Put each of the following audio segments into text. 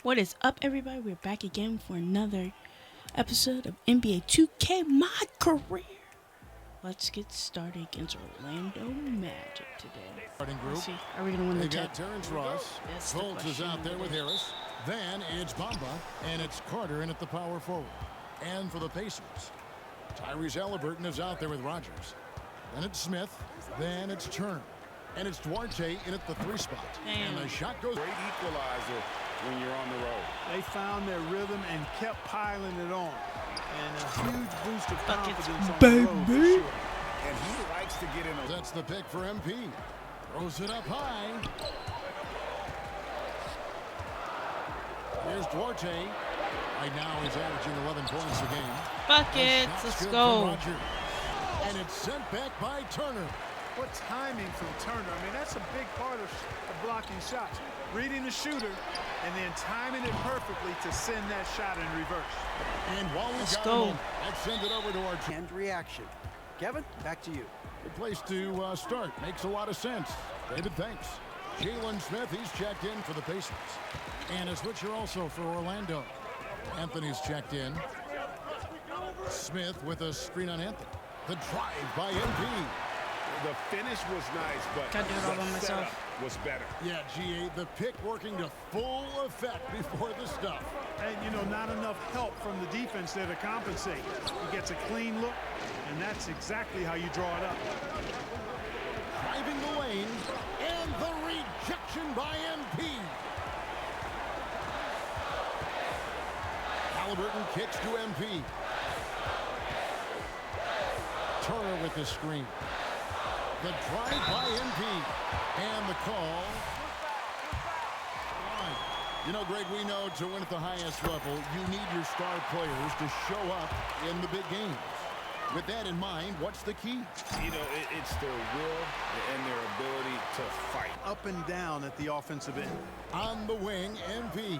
What is up, everybody? We're back again for another episode of NBA 2K My Career. Let's get started against Orlando Magic today. Starting group. Let's see. Are we going to win the They've tip? got Terrence Ross. That's the Schultz is question out there with today. Harris. Then it's Bamba, and it's Carter in at the power forward. And for the Pacers, Tyrese Halliburton is out there with Rogers. Then it's Smith. Then it's Turner. And it's Duarte in at the 3 spot. Damn. And the shot goes. Great equalizer when you're on the road. They found their rhythm and kept piling it on. And a huge boost of Buckets, confidence on the road for sure. And he likes to get in a... That's the pick for MP. Throws it up high. Here's Duarte. Right now he's averaging 11 points a game. Buckets, Shot's let's good go. from Rogers. And it's sent back by Turner. What timing from Turner. I mean, that's a big part of blocking shots. Reading the shooter and then timing it perfectly to send that shot in reverse. And while we Let's got go. him, let's send it over to our team. And reaction. Kevin, back to you. Good place to start. Makes a lot of sense. David, thanks. Jalen Smith, he's checked in for the Pacers. And a switcher also for Orlando. Anthony's checked in. Smith with a screen on Anthony. The drive by MP. The finish was nice, but Gotta do it all by the myself. setup was better. Yeah, GA, the pick working to full effect before the stuff. And, you know, not enough help from the defense there to compensate. He gets a clean look, and that's exactly how you draw it up. Driving the lane, and the rejection by MP. Halliburton kicks to MP. Turner with the screen. The drive by MP. And the call. You know, Greg, we know to win at the highest level, you need your star players to show up in the big games. With that in mind, what's the key? You know, it's their will and their ability to fight. Up and down at the offensive end. On the wing, MP.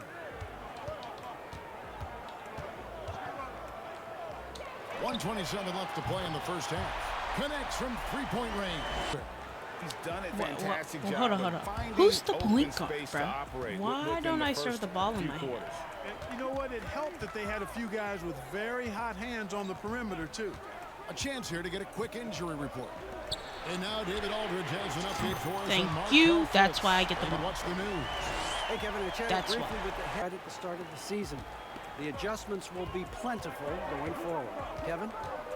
.127 left to play in the first half. Connects from three-point range. He's done a fantastic job. Hold on. of finding Who's the open point guard, space bro? to operate Why within don't I first serve the ball in few my hand? quarters. And you know what? It helped that they had a few guys with very hot hands on the perimeter, too. A chance here to get a quick injury report. And now David Aldridge has an update for us. Thank on Mark you. Fultz. That's why I get the And ball. what's the news? Hey, Kevin, I chatted That's briefly why. with the head at the start of the season. The adjustments will be plentiful going forward. Kevin?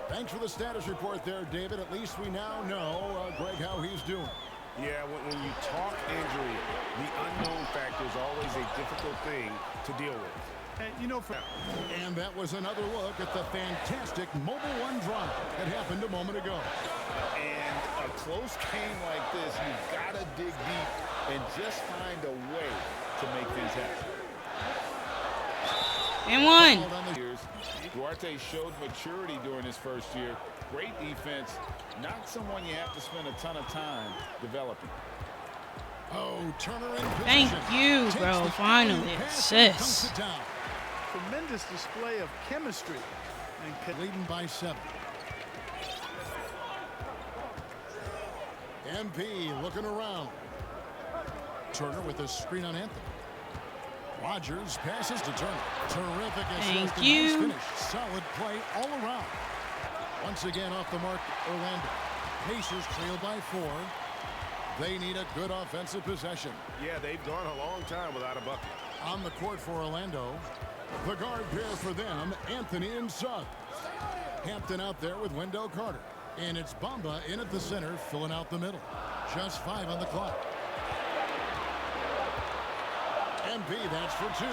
Thanks for the status report there, David. At least we now know, Greg, how he's doing. Yeah, when you talk injury, the unknown factor is always a difficult thing to deal with. And, you know, for And that was another look at the fantastic Mobile One drive that happened a moment ago. And a close game like this, you've got to dig deep and just find a way to make things happen. And one. Called on the Years, Duarte showed maturity during his first year. Great defense, not someone you have to spend a ton of time developing. Oh, Turner in position. Thank you, Takes bro. the Finally, pass and assist. dunks it down. tremendous display of chemistry. And Leading by 7. MP looking around. Turner with a screen on Anthony. Rogers passes to Turner. Terrific assist. Thank and you. nice finish. Solid play all around. Once again off the mark, Orlando. Pacers trail by 4. They need a good offensive possession. Yeah, they've gone a long time without a bucket. On the court for Orlando. The guard pair for them, Anthony and Suggs. Hampton out there with Wendell Carter. And it's Bamba in at the center, filling out the middle. Just 5 on the clock. MP, that's for 2.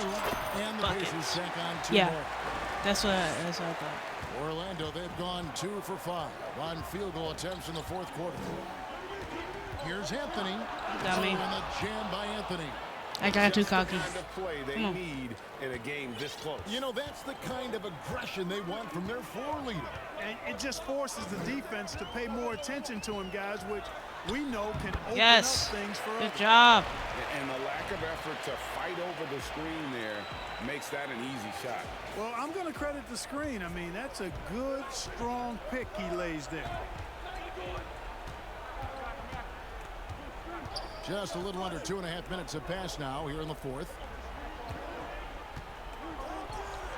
And the Buckets. Pacers sack on 2 Yeah. more. That's what I thought. Orlando, they've gone 2 for 5 on field goal attempts in the fourth quarter. Here's Anthony. Got me. And the jam by Anthony. I got too Just the cocky. kind of play they Come on. need in a game this close. You know, that's the kind of aggression they want from their floor leader. And it just forces the defense to pay more attention to him, guys, which we know can open Yes. up things for Good others. job. And the lack of effort to fight over the screen there makes that an easy shot. Well, I'm going to credit the screen. I mean, that's a good, strong pick he lays there. Just a little under 2.5 minutes have passed now here in the fourth.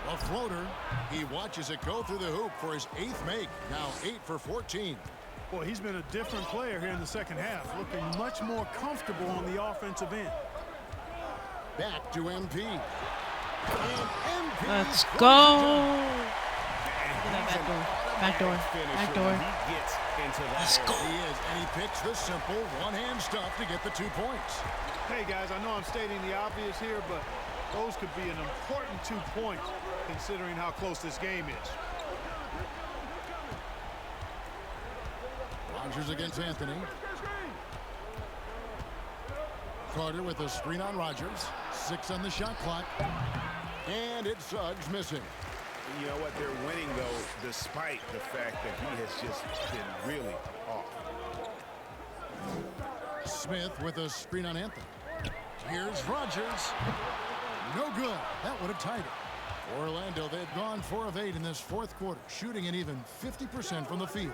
A floater. He watches it go through the hoop for his 8th make. Now 8 for 14. Boy, he's been a different player here in the second half, looking much more comfortable on the offensive end. Back to MP. And MP. Let's go. Look at that back door. Back door. Back door. Let's go. He is, and he picks the simple one-hand stuff to get the 2 points. Hey, guys, I know I'm stating the obvious here, but those could be an important 2 points considering how close this game is. Rogers against Anthony. Carter with a screen on Rogers. 6 on the shot clock. And it's Suggs missing. You know what? They're winning, though, despite the fact that he has just been really off. Smith with a screen on Anthony. Here's Rogers. No good. That would have tied it. Orlando, they've gone 4 of 8 in this 4th quarter, shooting an even 50% from the field.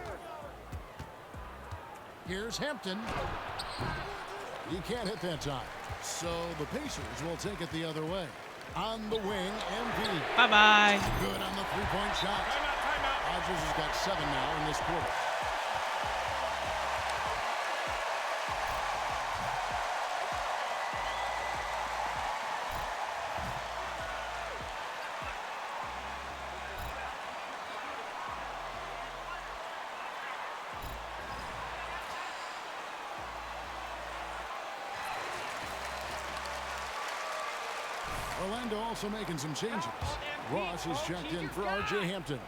Here's Hampton. He can't hit that time. So the Pacers will take it the other way. On the wing, MP. Bye-bye. Good on the 3-point shot. Rogers has got 7 now in this quarter. Orlando also making some changes. Ross is checked in for R.J. Hampton.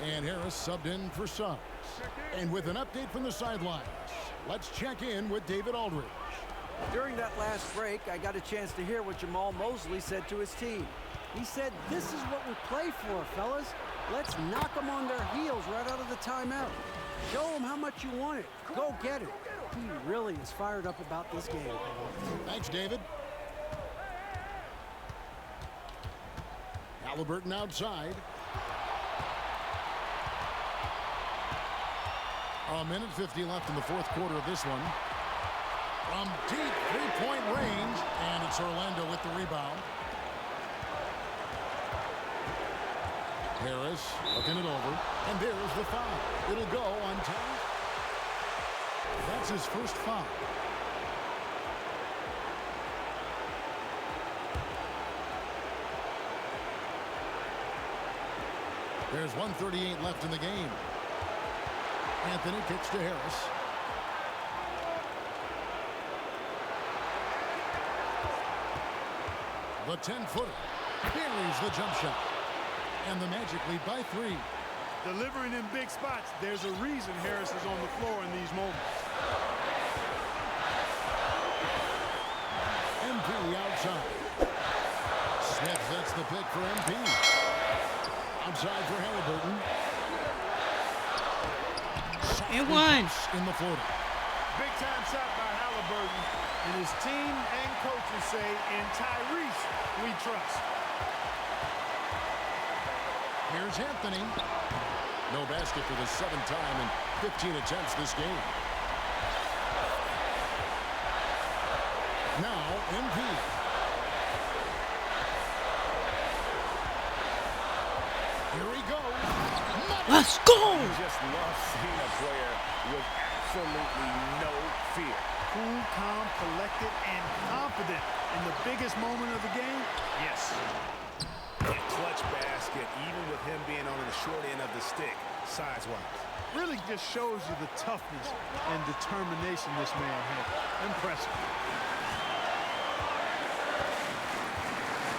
And Harris subbed in for Suggs. And with an update from the sidelines, let's check in with David Aldridge. During that last break, I got a chance to hear what Jamal Mosley said to his team. He said, "This is what we play for, fellas. Let's knock them on their heels right out of the timeout. Show them how much you want it. Go get it." He really is fired up about this game. Thanks, David. Halliburton outside. A minute 50 left in the 4th quarter of this one. From deep 3-point range, and it's Orlando with the rebound. Harris looking it over, and there's the foul. It'll go on time. That's his first foul. There's 1:38 left in the game. Anthony kicks to Harris. The 10-footer buries the jump shot. And the Magic lead by 3. Delivering in big spots, there's a reason Harris is on the floor in these moments. MP outside. Smith sets the pick for MP. Outside for Halliburton. And one. In the floater. Big time shot by Halliburton. And his team and coaches say, in Tyrese, we trust. Here's Anthony. No basket for the 7th time in 15 attempts this game. Now, MP. Here he goes. Let's go. You just love seeing a player with absolutely no fear. Cool, calm, collected, and confident in the biggest moment of the game. Yes. A clutch basket, even with him being on the short end of the stick, size-wise. Really just shows you the toughness and determination this man had. Impressive.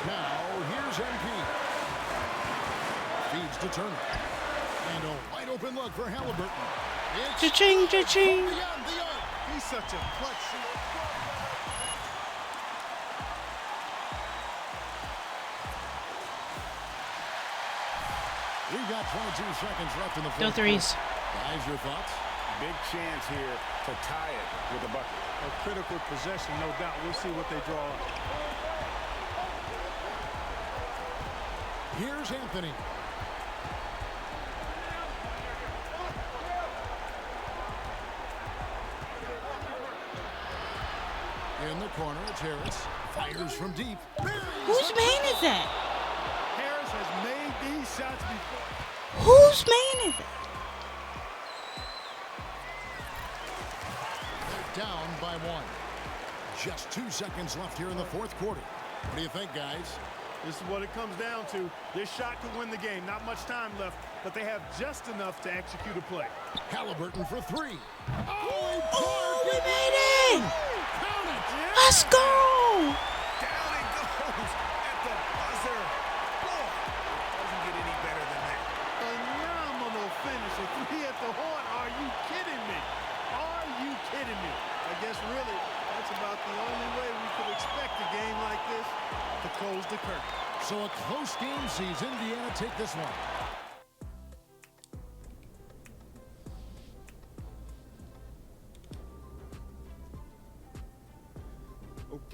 Now, here's MP. Feeds to Turner. And a wide open look for Halliburton. It's Cha-ching, cha-ching. beyond the arc. He's such a clutch shooter. We've got 22 seconds left in the No 4th threes. quarter. Guys, your thoughts? Big chance here to tie it with a bucket. A critical possession, no doubt. We'll see what they draw up. Here's Anthony. In the corner, it's Harris. Fires from deep. Whose man is that? Harris has made these shots before. Whose man is it? They're down by 1. Just 2 seconds left here in the fourth quarter. What do you think, guys? This is what it comes down to. This shot could win the game. Not much time left, but they have just enough to execute a play. Halliburton for 3. Oh, we made it! Count it! Let's go! Down it goes at the buzzer. Boy, doesn't get any better than that. Phenomenal finish. A 3 at the horn. Are you kidding me? Are you kidding me? I guess really that's about the only way we could expect a game like this to close the curtain. So a close game sees Indiana take this one.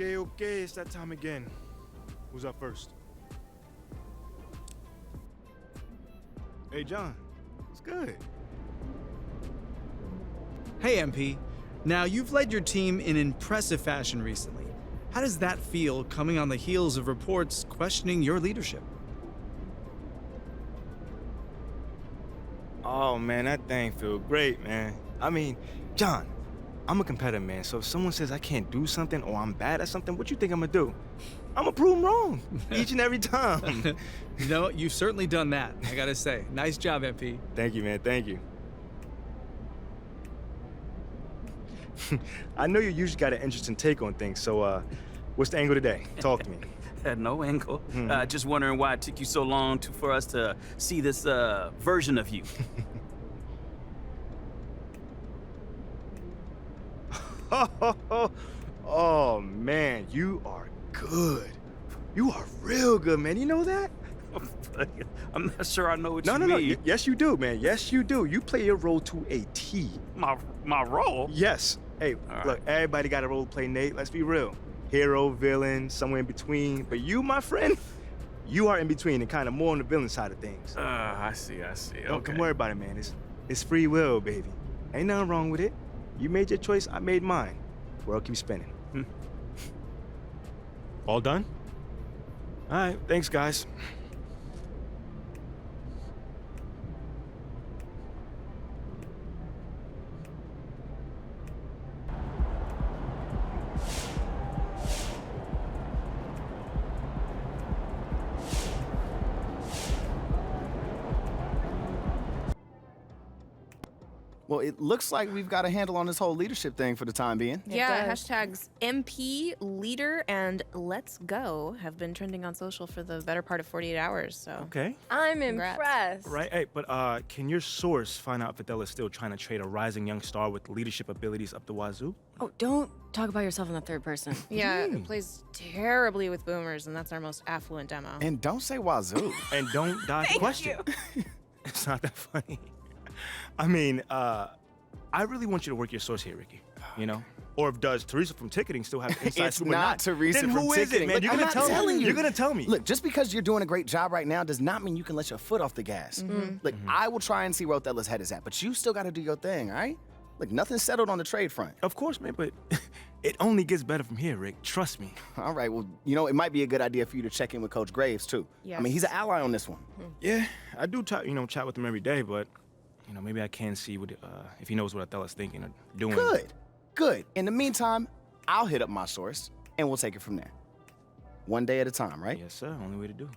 Okay, it's that time again. Who's up first? Hey, John. It's good. Hey, MP. Now, you've led your team in impressive fashion recently. How does that feel coming on the heels of reports questioning your leadership? Oh, man, that thing feel great, man. I mean, John, I'm a competitor, man, so if someone says I can't do something or I'm bad at something, what you think I'm gonna do? I'm gonna prove them wrong each and every time. No, you've certainly done that, I gotta say. Nice job, MP. Thank you, man, thank you. I know you usually got an interesting take on things, so what's the angle today? Talk to me. No angle. Just wondering why it took you so long for us to see this version of you. Oh, man, you are good. You are real good, man. You know that? I'm not sure I know what you No. mean. Yes, you do, man. Yes, you do. You play your role to a T. My role? Yes. Hey, All look, everybody got a role to play, Nate. Let's be real. Hero, villain, somewhere in between. But you, my friend, you are in between and kind of more on the villain side of things. I see. Don't worry about it, man. It's free will, baby. Ain't nothing wrong with it. You made your choice, I made mine. World keeps spinning. All done? All right, thanks, guys. Well, it looks like we've got a handle on this whole leadership thing for the time being. Yeah, hashtags MP, leader, and let's go have been trending on social for the better part of 48 hours, so. Okay. I'm Congrats. impressed. Right, hey, but can your source find out if Adela's still trying to trade a rising young star with leadership abilities up the wazoo? Oh, don't talk about yourself in the third person. Yeah, it plays terribly with boomers, and that's our most affluent demo. And don't say wazoo. And don't dodge the question. It's not that funny. I mean, I really want you to work your source here, Ricky. You know? Or if does Teresa from ticketing still have inside It's scoop or not Teresa then from who is it, ticketing. man? Look, You're I'm gonna not tell telling me. you. You're gonna tell me. Look, just because you're doing a great job right now does not mean you can let your foot off the gas. Look, I will try and see where Othello's head is at, but you still got to do your thing, all right? Look, nothing's settled on the trade front. Of course, man, but it only gets better from here, Rick. Trust me. All right, well, you know, it might be a good idea for you to check in with Coach Graves, too. I mean, he's an ally on this one. Yeah, I do chat with him every day, but maybe I can see what if he knows what Othello's thinking or doing. Good. In the meantime, I'll hit up my source, and we'll take it from there. One day at a time, right? Yes, sir. Only way to do.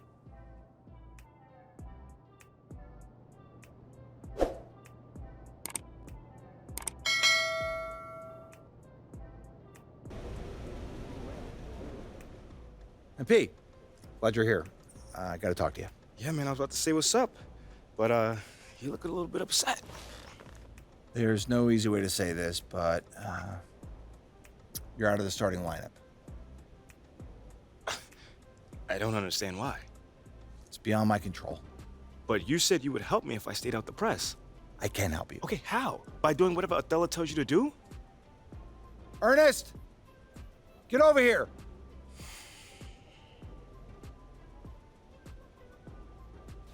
MP, glad you're here. I gotta talk to you. Yeah, man, I was about to say what's up, but you look a little bit upset. There's no easy way to say this, but you're out of the starting lineup. I don't understand why. It's beyond my control. But you said you would help me if I stayed out the press. I can help you. Okay, how? By doing whatever Othello tells you to do? Ernest! Get over here!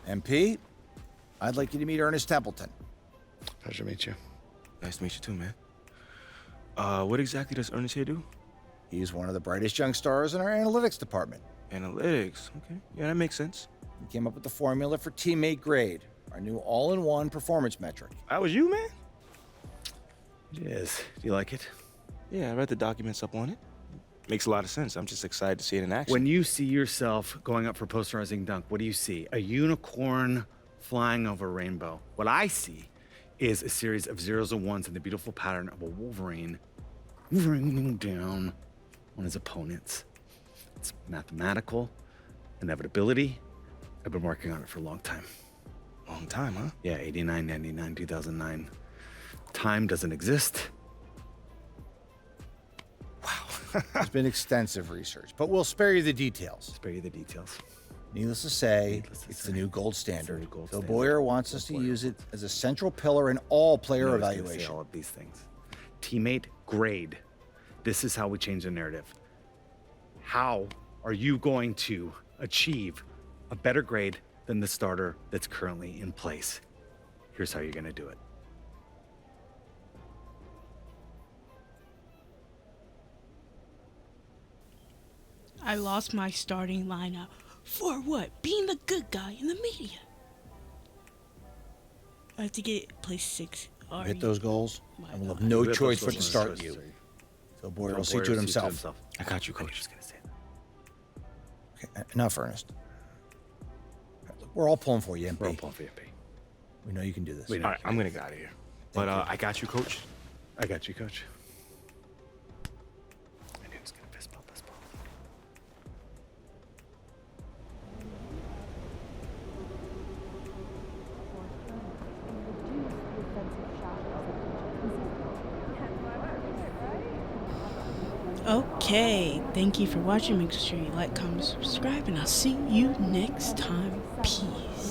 MP, I'd like you to meet Ernest Templeton. Pleasure to meet you. Nice to meet you too, man. What exactly does Ernest here do? He's one of the brightest young stars in our analytics department. Analytics, okay. Yeah, that makes sense. We came up with the formula for teammate grade, our new all-in-one performance metric. That was you, man? It is. Do you like it? Yeah, I read the documents up on it. Makes a lot of sense. I'm just excited to see it in action. When you see yourself going up for posterizing dunk, what do you see? A unicorn flying over a rainbow. What I see is a series of zeros and ones in the beautiful pattern of a Wolverine raining down on his opponents. It's mathematical inevitability. I've been working on it for a long time. Long time, huh? Yeah, 89, 99, 2009. Time doesn't exist. There's been extensive research, but we'll spare you the details. Spare you the details. Needless to say, it's the new gold standard. Phil Boyer wants us to use it as a central pillar in all player evaluation. All of these things. Teammate grade. This is how we change the narrative. How are you going to achieve a better grade than the starter that's currently in place? Here's how you're going to do it. I lost my starting lineup. For what? Being the good guy in the media. I have to get place 6. Hit those goals, and we'll have no choice but to start you. Phil Boyer will see to it himself. I got you, Coach. Okay, enough, Ernest. Look, we're all pulling for you, MP. We're all pulling for you, MP. We know you can do this. All right, I'm going to get out of here. But I got you, Coach. I got you, Coach. I knew he was going to fist bump this ball. Okay, thank you for watching. Make sure you like, comment, subscribe, and I'll see you next time. Peace.